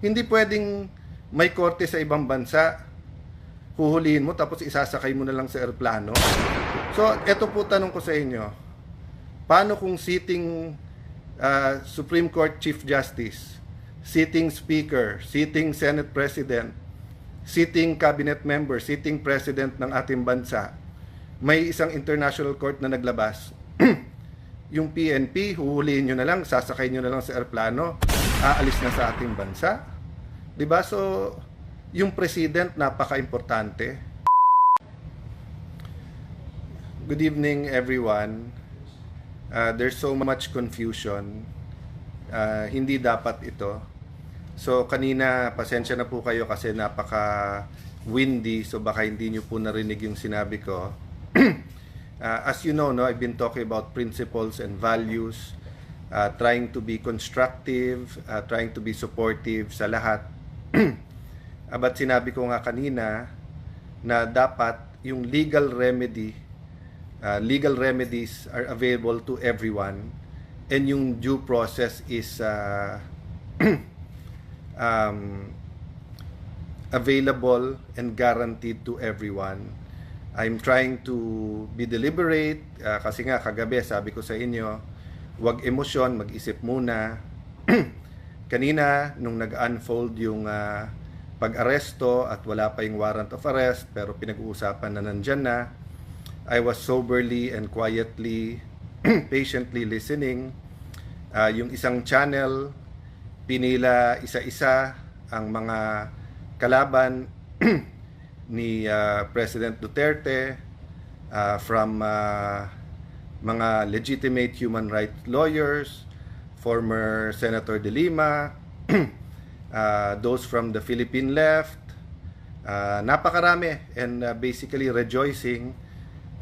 Hindi pwedeng may korte sa ibang bansa, huhulihin mo tapos isasakay mo na lang sa eroplano. So, eto po tanong ko sa inyo. Paano kung sitting Supreme Court Chief Justice, sitting Speaker, sitting Senate President, sitting Cabinet Member, sitting President ng ating bansa, may isang international court na naglabas, yung PNP, huhulihin nyo na lang, sasakay nyo na lang sa eroplano, aalis na sa ating bansa. Diba? So, yung President, napaka-importante. Good evening, everyone. There's so much confusion. Hindi dapat ito. So, kanina, pasensya na po kayo kasi napaka-windy, so baka hindi nyo po narinig yung sinabi ko. As you know, no, I've been talking about principles and values, trying to be constructive, trying to be supportive sa lahat. But sinabi ko nga kanina na dapat yung legal remedies are available to everyone, and yung due process is available and guaranteed to everyone. I'm trying to be deliberate kasi nga kagabi sabi ko sa inyo, huwag emosyon, mag-isip muna. Kanina nung nag-unfold yung pag-aresto at wala pa yung warrant of arrest pero pinag-uusapan na nandyan na, I was soberly and quietly patiently listening. Yung isang channel pinila isa-isa ang mga kalaban ni President Duterte, from mga legitimate human rights lawyers, former Senator De Lima, those from the Philippine left, napakarami, and basically rejoicing.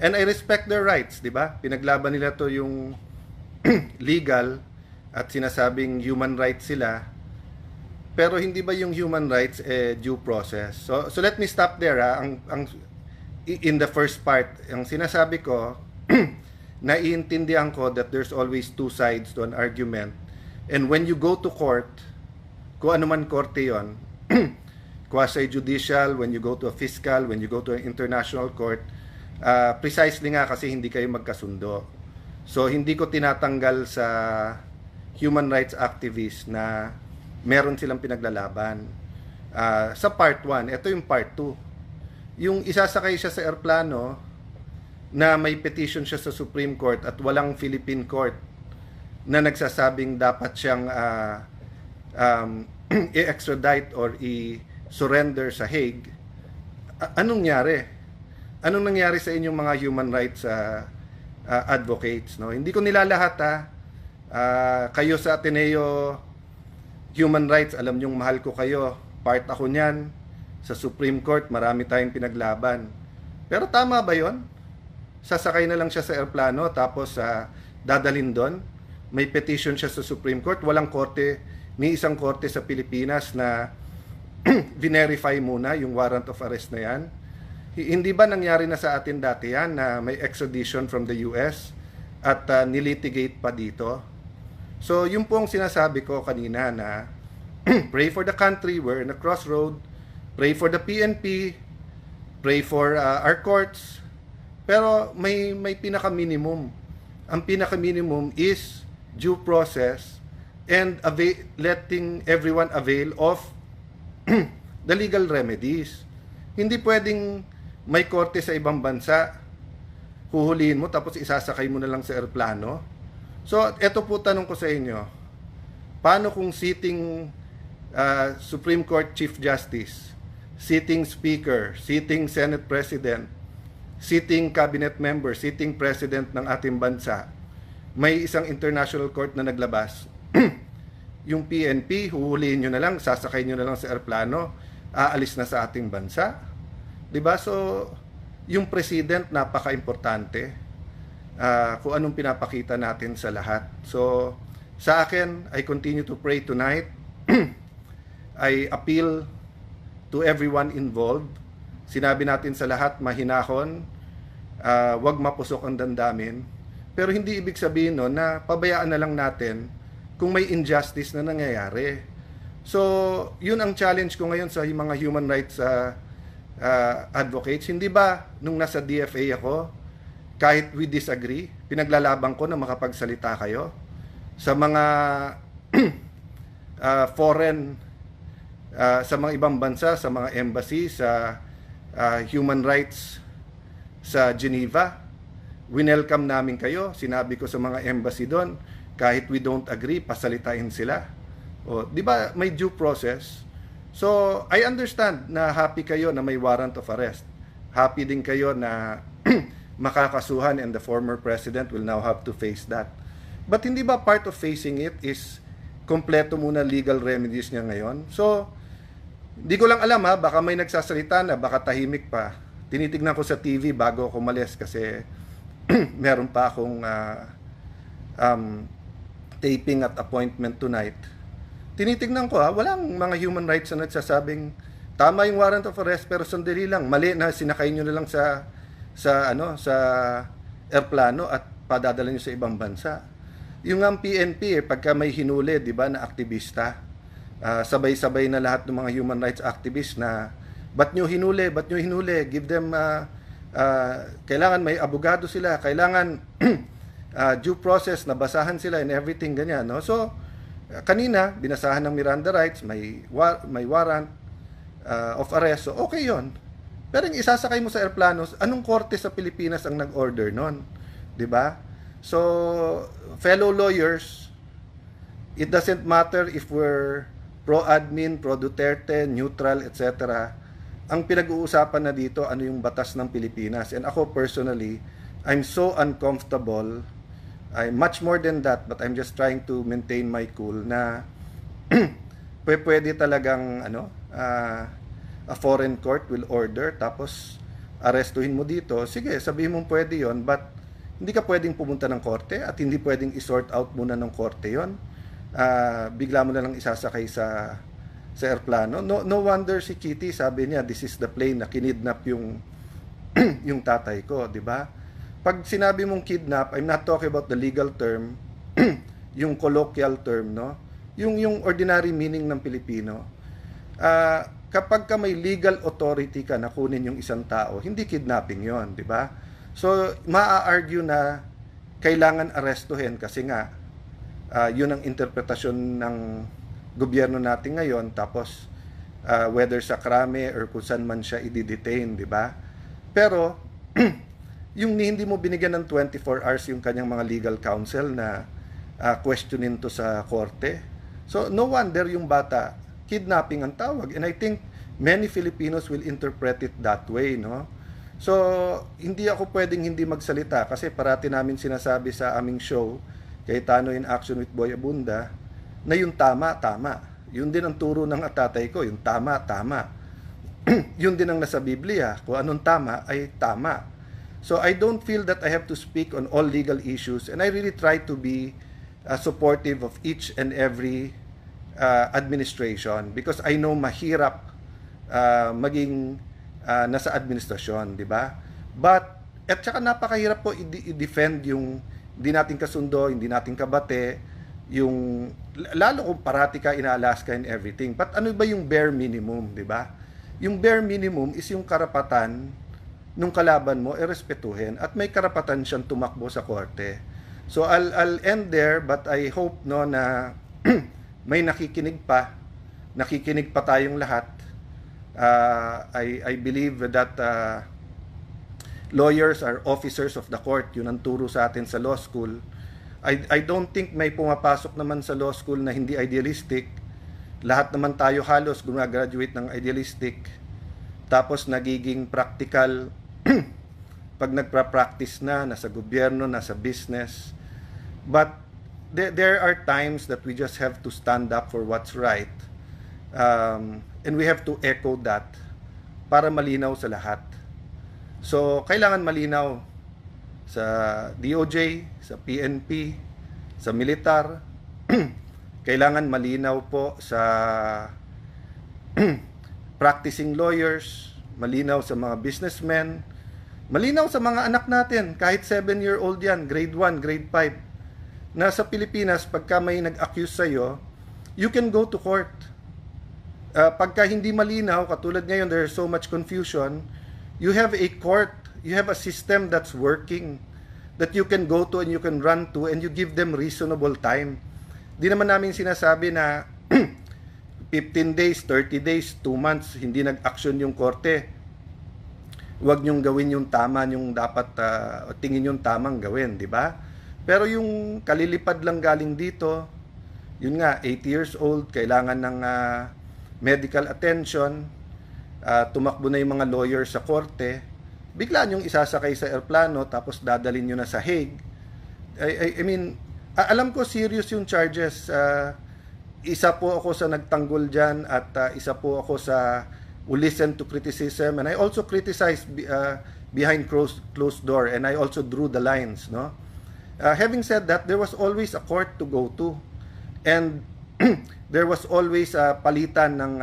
And I respect their rights, di ba? Pinaglaban nila to yung legal at sinasabing human rights sila. Pero hindi ba yung human rights due process? So let me stop there. In the first part, ang sinasabi ko, naiintindihan ko that there's always two sides to an argument. And when you go to court, kung ano man korte yon, quasi-judicial, when you go to a fiscal, when you go to an international court, precisely nga kasi hindi kayo magkasundo. So hindi ko tinatanggal sa human rights activists na meron silang pinaglalaban. Sa part 1, ito yung part 2. Yung isasakay siya sa eroplano na may petition siya sa Supreme Court at walang Philippine court na nagsasabing dapat siyang i-extradite or i-surrender sa Hague. Anong nangyari? Anong nangyari sa inyong mga human rights advocates? No? Hindi ko nilalahat kayo sa Ateneo Human Rights, alam nyong mahal ko kayo. Part ako niyan. Sa Supreme Court, marami tayong pinaglaban. Pero tama ba yon? Sasakay na lang siya sa eroplano tapos dadalhin doon. May petition siya sa Supreme Court. Walang korte, ni isang korte sa Pilipinas na verify muna yung warrant of arrest na yan. Hindi ba nangyari na sa atin dati yan na may extradition from the US at nilitigate pa dito? So, yun po ang sinasabi ko kanina na pray for the country, we're in a crossroad, pray for the PNP, pray for our courts, pero may pinaka-minimum. Ang pinaka-minimum is due process and letting everyone avail of the legal remedies. Hindi pwedeng may korte sa ibang bansa, huhulihin mo tapos isasakay mo na lang sa eroplano. So, eto po tanong ko sa inyo. Paano kung sitting Supreme Court Chief Justice, sitting Speaker, sitting Senate President, sitting Cabinet Member, sitting President ng ating bansa, may isang international court na naglabas, yung PNP, huhulihin nyo na lang, sasakay nyo na lang sa eroplano, aalis na sa ating bansa? Diba? So, yung President, napaka-importante. Kung anong pinapakita natin sa lahat. So, sa akin, I continue to pray tonight. I appeal to everyone involved. Sinabi natin sa lahat, mahinahon, wag mapusok ang damdamin. Pero hindi ibig sabihin no, na pabayaan na lang natin kung may injustice na nangyayari. So, yun ang challenge ko ngayon sa mga human rights advocates. Hindi ba nung nasa DFA ako, kahit we disagree, pinaglalaban ko na makapagsalita kayo sa mga foreign, sa mga ibang bansa, sa mga embassy, sa human rights sa Geneva. Winelcome namin kayo. Sinabi ko sa mga embassy doon, kahit we don't agree, pasalitain sila. O, di ba may due process? So, I understand na happy kayo na may warrant of arrest. Happy din kayo na makakasuhan and the former president will now have to face that. But hindi ba part of facing it is kompleto muna legal remedies niya ngayon? So, di ko lang alam baka may nagsasalita na, baka tahimik pa. Tinitignan ko sa TV bago ako umalis kasi meron pa akong taping at appointment tonight. Tinitignan ko walang mga human rights na nagsasabing tama yung warrant of arrest pero sandali lang, mali na, sinakay nyo na lang sa airplano at padadala nyo sa ibang bansa. Yung ang PNP pagka may hinuli, di ba, na aktivista, sabay-sabay na lahat ng mga human rights activists na ba't nyo hinuli, give them kailangan may abogado sila, kailangan due process, nabasahan sila and everything ganyan, no? So kanina binasahan ng Miranda rights, may warrant of arrest, so okay yon. Pero yung isasakay mo sa airplano, anong korte sa Pilipinas ang nag-order nun, di ba? So fellow lawyers, it doesn't matter if we're pro-admin, pro-Duterte, neutral, etc. Ang pinag-uusapan na dito, ano yung batas ng Pilipinas. And ako personally, I'm so uncomfortable. I'm much more than that, but I'm just trying to maintain my cool na pwede talagang a foreign court will order tapos arestuhin mo dito. Sige, sabihin mo pwede yon, but hindi ka pwedeng pumunta ng korte at hindi pwedeng i-sort out muna ng korte yon. Bigla mo na lang isasakay sa airplano. No wonder si Kitty sabi niya, this is the plane na kinidnap yung yung tatay ko, di ba? Pag sinabi mong kidnap, I'm not talking about the legal term, yung colloquial term, no? Yung ordinary meaning ng Pilipino. Kapag ka may legal authority ka na kunin yung isang tao, hindi kidnapping yon, di ba? So, maa-argue na kailangan arestuhin kasi nga, yun ang interpretasyon ng gobyerno natin ngayon, tapos whether sa krame or kung saan man siya i-detain, di ba? Pero yung hindi mo binigyan ng 24 hours yung kanyang mga legal counsel na questionin to sa korte. So no wonder yung bata kidnapping ang tawag, and I think many Filipinos will interpret it that way, no? So hindi ako pwedeng hindi magsalita kasi parati namin sinasabi sa aming show Cayetano in Action with Boy Abunda na yung tama, tama. Yun din ang turo ng tatay ko, yung tama, tama. Yun din ang nasa Biblia, kung anong tama ay tama. So I don't feel that I have to speak on all legal issues, and I really try to be supportive of each and every administration because I know mahirap maging nasa administrasyon, di ba? But at saka napakahirap po i-defend yung hindi natin kasundo, hindi natin kabate, yung lalo kung parati ka in-Alaska and everything. But ano ba yung bare minimum, di ba? Yung bare minimum is yung karapatan nung kalaban mo respetuhin at may karapatan siyang tumakbo sa korte. So I'll end there, but I hope no na may nakikinig pa tayong lahat. I believe that lawyers are officers of the court. Yun ang turo sa atin sa law school. I don't think may pumapasok naman sa law school na hindi idealistic. Lahat naman tayo halos gumagraduate ng idealistic. Tapos nagiging practical pag nagpa-practice na, nasa gobyerno, nasa business. But there are times that we just have to stand up for what's right. And we have to echo that para malinaw sa lahat. So, kailangan malinaw sa DOJ, sa PNP, sa militar. Kailangan malinaw po sa practicing lawyers, malinaw sa mga businessmen, malinaw sa mga anak natin, kahit 7-year-old yan, grade 1, grade 5, na sa Pilipinas, pagka may nag-accuse sa'yo, you can go to court. pagka hindi malinaw, katulad ngayon, there's so much confusion, you have a court, you have a system that's working, that you can go to and you can run to, and you give them reasonable time. Di naman namin sinasabi na 15 days, 30 days, 2 months, hindi nag-action yung korte. Huwag nyong gawin yung tama, yung dapat tingin yung tamang gawin, di ba? Pero yung kalilipad lang galing dito, yun nga, 80 years old, kailangan ng medical attention, tumakbo na yung mga lawyers sa korte, bigla nyong isasakay sa airplano, tapos dadalhin nyo na sa Hague. I mean, alam ko serious yung charges. Isa po ako sa nagtanggol dyan, at isa po ako sa who listen to criticism, and I also criticize behind closed door, and I also drew the lines, no? Having said that, there was always a court to go to, and there was always palitan ng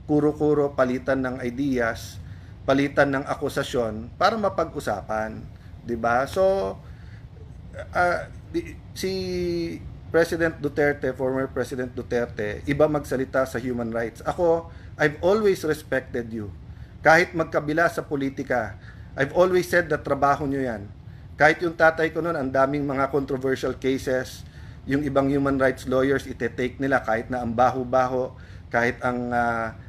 kuro-kuro, palitan ng ideas, palitan ng akusasyon para mapag-usapan, 'di ba? So si President Duterte, former President Duterte, iba magsalita sa human rights. Ako, I've always respected you. Kahit magkabila sa politika, I've always said na trabaho nyo yan. Kahit yung tatay ko noon, ang daming mga controversial cases, yung ibang human rights lawyers, ite-take nila kahit na ang baho-baho, kahit ang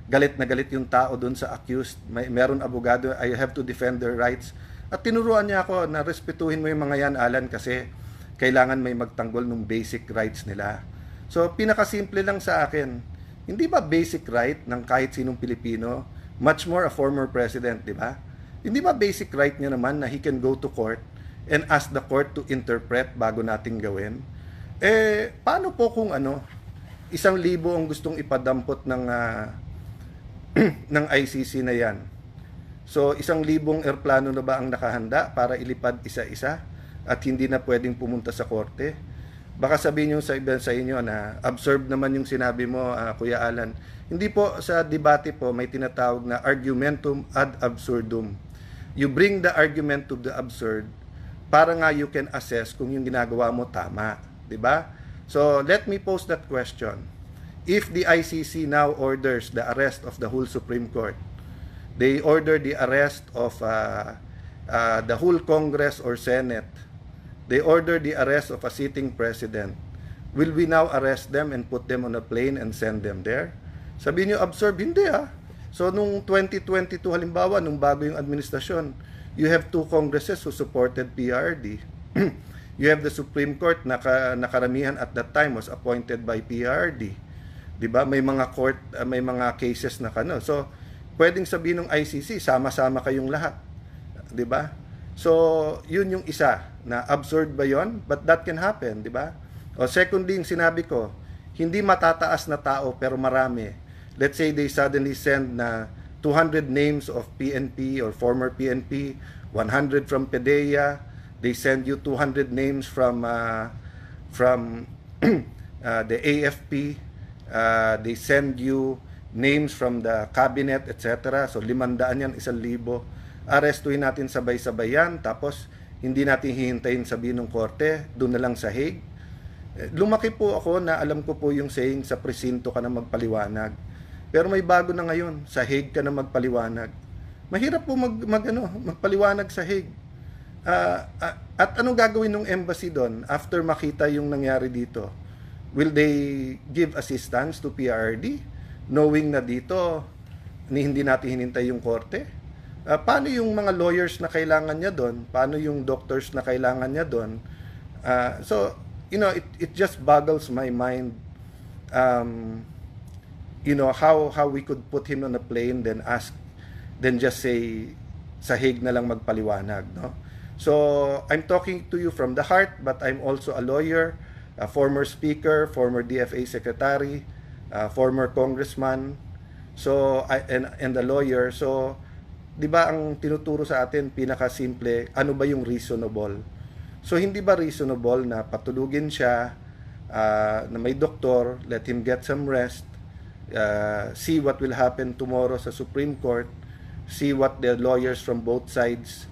galit na galit yung tao doon sa accused, meron abogado, I have to defend their rights. At tinuruan niya ako na respetuhin mo yung mga yan, Alan, kasi kailangan may magtanggol ng basic rights nila. So, pinakasimple lang sa akin, hindi ba basic right ng kahit sinong Pilipino, much more a former president, di ba? Hindi ba basic right niya naman na he can go to court and ask the court to interpret bago nating gawin? Paano po kung 1,000 ang gustong ipadampot ng ng ICC na yan? So, 1,000 eroplano na ba ang nakahanda para ilipad isa-isa? At hindi na pwedeng pumunta sa korte? Baka sabihin nyo sa iba sa inyo na absurd naman yung sinabi mo, Kuya Alan. Hindi po, sa debate po may tinatawag na argumentum ad absurdum. You bring the argument to the absurd para nga you can assess kung yung ginagawa mo tama, 'di ba? So let me pose that question. If the ICC now orders the arrest of the whole Supreme Court, they order the arrest of the whole Congress or Senate, they order the arrest of a sitting president, will we now arrest them and put them on a plane and send them there? Sabihin nyo, absurd. Hindi So, nung 2022, halimbawa, nung bago yung administrasyon, you have 2 congresses who supported PRD. You have the Supreme Court na nakaramihan at that time was appointed by PRD. Diba? May mga court, may mga cases na So, pwedeng sabihin ng ICC, sama-sama kayong lahat. Diba? So, yun yung isa na absurd ba yon? But that can happen, di ba? O secondly, yung sinabi ko, hindi matataas na tao pero marami. Let's say they suddenly send na 200 names of PNP or former PNP, 100 from PDEA, they send you 200 names from the AFP, they send you names from the cabinet, etc. So 500 yan, 1,000. Arestuhin natin sabay-sabay yan, tapos hindi natin hihintayin sabihin ng korte, doon na lang sa Hague. Lumaki po ako na alam ko po yung saying, sa presinto ka na magpaliwanag. Pero may bago na ngayon, sa Hague ka na magpaliwanag. Mahirap po magpaliwanag sa Hague. At anong gagawin ng embassy doon after makita yung nangyari dito? Will they give assistance to PRD knowing na dito hindi natin hinintay yung korte? Paano yung mga lawyers na kailangan niya doon? Paano yung doctors na kailangan niya doon? So, it just boggles my mind, how we could put him on a plane, then just say, sa Hague na lang magpaliwanag, no? So, I'm talking to you from the heart, but I'm also a lawyer, a former speaker, former DFA secretary, former congressman, so, and a lawyer. So, di ba ang tinuturo sa atin, pinakasimple, ano ba yung reasonable? So, hindi ba reasonable na patulugin siya, na may doktor, let him get some rest, see what will happen tomorrow sa Supreme Court, see what the lawyers from both sides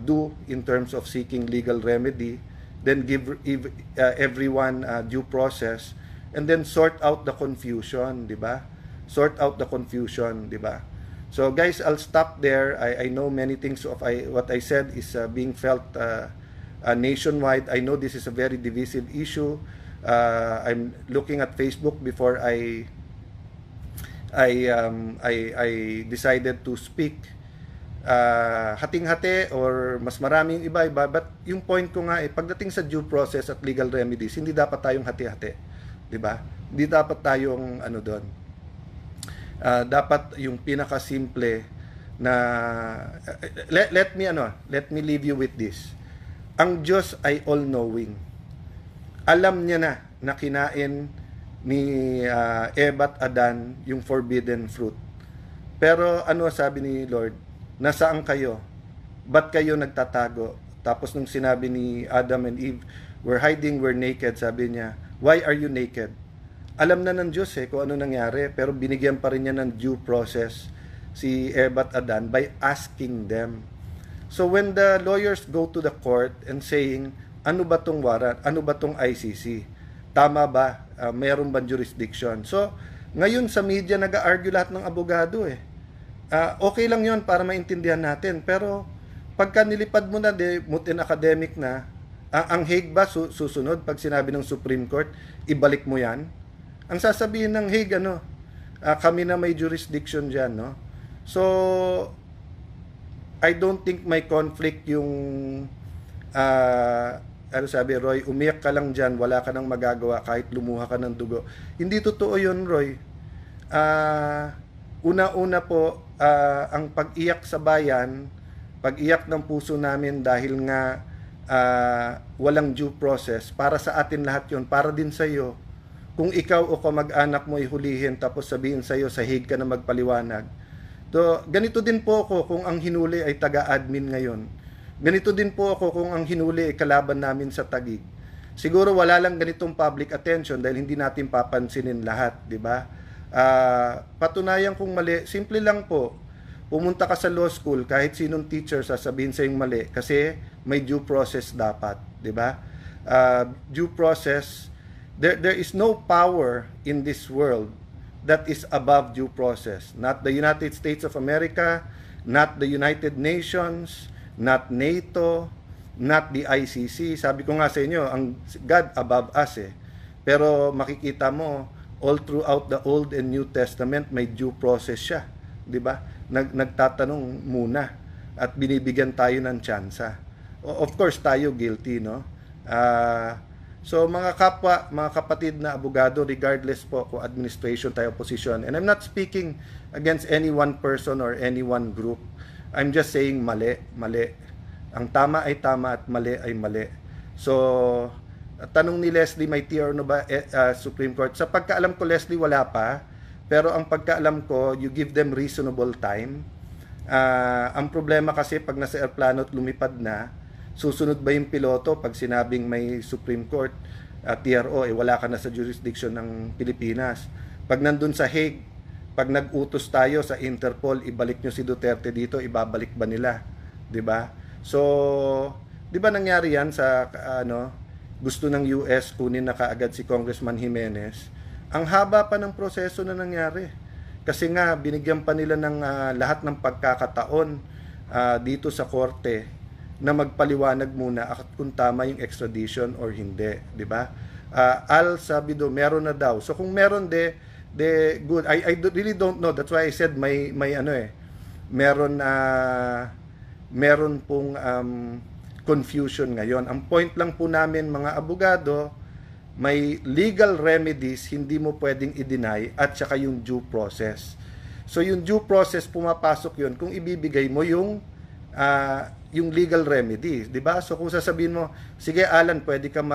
do in terms of seeking legal remedy, then give everyone due process, and then sort out the confusion, di ba? sort out the confusion, di ba? So guys, I'll stop there. I know many things of what I said is being felt nationwide. I know this is a very divisive issue. I'm looking at Facebook before I decided to speak. Hating-hati or mas maraming iba-iba, but yung point ko nga pagdating sa due process at legal remedies, hindi dapat tayong hati-hati, 'di ba? Hindi dapat tayong doon. Dapat yung pinaka-simple na let me leave you with this. Ang Diyos ay all-knowing. Alam niya na kinain ni Eva at Adan yung forbidden fruit. Pero ano sabi ni Lord? Nasaan kayo? Ba't kayo nagtatago? Tapos nung sinabi ni Adam and Eve, we're hiding, we're naked, sabi niya, why are you naked? Alam na ng Diyos kung ano nangyari, pero binigyan pa rin niya ng due process si Eva at Adan by asking them. So when the lawyers go to the court and saying, ano ba tong warrant? Ano ba tong ICC? Tama ba? Meron bang jurisdiction? So, ngayon sa media nag-argue lahat ng abogado okay lang yon para maintindihan natin. Pero, pagka nilipad mo na, mutin academic na, ang Hague ba susunod? Pag sinabi ng Supreme Court, ibalik mo yan? Ang sasabihin ng Hague, kami na may jurisdiction dyan, no? So, I don't think may conflict yung sabi, Roy, umiyak ka lang dyan, wala ka nang magagawa kahit lumuha ka ng dugo. Hindi totoo yun, Roy. Una-una po, ang pag-iyak sa bayan, pag-iyak ng puso namin dahil nga walang due process, para sa atin lahat yun, para din sa iyo. Kung ikaw o kamag-anak mo ihulihin tapos sabihin sa iyo, sa Hague ka na magpaliwanag. So, ganito din po ako kung ang hinuli ay taga-admin ngayon. Ganito din po ako kung ang hinuli ay kalaban namin sa Taguig. Siguro wala lang ganitong public attention dahil hindi natin papansinin lahat, di ba? Patunayan kung mali, simple lang po. Pumunta ka sa law school, kahit sinong teacher sasabihin sa yung mali kasi may due process dapat, di ba? Due process, there is no power in this world that is above due process. Not the United States of America, not the United Nations, not NATO, not the ICC. Sabi ko nga sa inyo, ang God above us Pero makikita mo, all throughout the Old and New Testament, may due process siya. Di ba? Nagtatanong muna at binibigyan tayo ng tsansa. Of course, tayo guilty, no? So mga kapwa, mga kapatid na abogado, regardless po kung administration tayo, position, and I'm not speaking against any one person or any one group. I'm just saying mali. Ang tama ay tama at mali ay mali. So, tanong ni Leslie, may TR no ba Supreme Court? Sa pagkaalam ko, Leslie, wala pa. Pero ang pagkaalam ko, you give them reasonable time. Ang problema kasi pag nasa airplano at lumipad na, susunod ba yung piloto pag sinabing may Supreme Court, TRO, wala ka na sa jurisdiction ng Pilipinas. Pag nandun sa Hague, pag nag-utos tayo sa Interpol, ibalik nyo si Duterte dito, ibabalik ba nila? 'Di ba? So, 'di ba nangyari 'yan sa gusto ng US kunin na kaagad si Congressman Jimenez? Ang haba pa ng proseso na nangyari. Kasi nga binigyan pa nila ng lahat ng pagkakataon dito sa korte na magpaliwanag muna at kung tama yung extradition or hindi, 'di ba? Sabi do meron na daw. So kung meron good. I really don't know. That's why I said may meron pong confusion ngayon. Ang point lang po namin mga abogado, may legal remedies hindi mo pwedeng i-deny at saka yung due process. So yung due process pumapasok yun kung ibibigay mo yung legal remedies, 'di ba? So kung sasabihin mo, sige Alan, pwede ka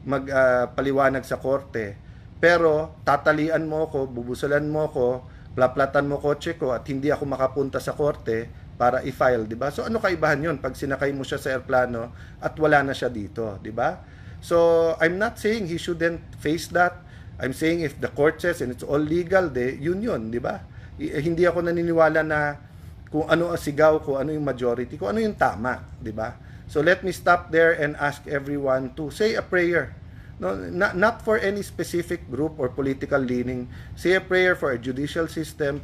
magpaliwanag sa korte. Pero tatalian mo ako, bubusalan mo ako, plaplatan mo kotse ko at hindi ako makapunta sa korte para i-file, 'di ba? So ano kaibahan 'yon pag sinakay mo siya sa eroplano at wala na siya dito, 'di ba? So I'm not saying he shouldn't face that. I'm saying if the court says and it's all legal, yun, 'di ba? Hindi ako naniniwala na kung ano ang sigaw, kung ano yung majority, kung ano yung tama, 'di ba? So let me stop there and ask everyone to say a prayer. No, not for any specific group or political leaning. Say a prayer for our judicial system,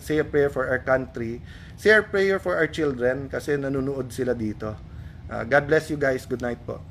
say a prayer for our country, say a prayer for our children kasi nanonood sila dito. God bless you guys. Good night po.